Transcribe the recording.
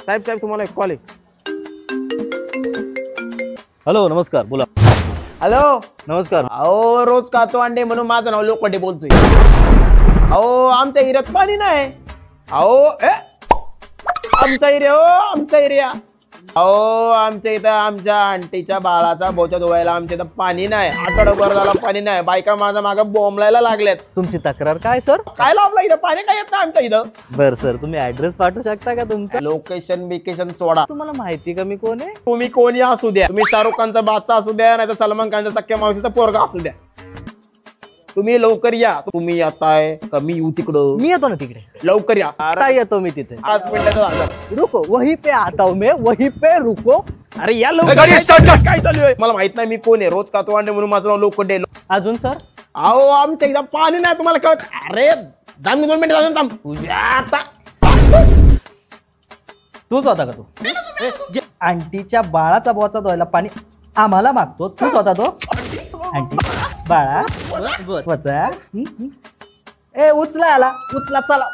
साहेब साहेब तुम्हाला एक कॉल आहे. हॅलो नमस्कार बोला. हॅलो नमस्कार. अहो रोज खातो अंडे म्हणून माझं नाव लोखंडे बोलतोय. अहो आमच्या एरियात पाणी नाही. अहो आमचा एरिया आमचा एरिया. अहो आमच्या इथं आमच्या आंटीच्या बाळाचा बोचा धुवायला आमच्या इथं पाणी नाही. आठवडाभर झाला पाणी नाही. बायका माझ्या मागं बोंबलायला लागल्यात. तुमची तक्रार काय सर? काय लावला इथं पाणी काय येत नाही आमच्या इथं. बर सर तुम्ही ऍड्रेस पाठवू शकता का तुमचा? लोकेशन बिकेशन सोडा. तुम्हाला माहिती का मी कोण आहे? तुम्ही कोणी असू द्या. तुम्ही शाहरुख खानचा बादशाह असू द्या नाही तर सलमान खानच्या सख्या मावशीचा पोरगा असू द्या. तुम्ही लवकर या. तुम्ही येताय का मी येऊ तिकडं? मी येतो ना तिकडे. लवकर या. आता येतो मी तिथे. 5 मिनिटाचा. रुको वही पे आता हूं मैं, वही पे रुको. अरे या लवकर. काय चालू आहे मला माहित नाही. मी कोण आहे? रोज खातो अंडे म्हणून माझं नाव लोखंडे. अजून सर? अहो आमच्या इथं पाणी नाही तुम्हाला कळत. अरे 2 मिनिटं थांब. तुझ्या आता तूच होता का तू? आंटीच्या बाळाचा बोचा धुवायला पाणी आम्हाला मागतो. तूच होता तो? आंटी बाळा बोचा. ए उचला आला उचला चला.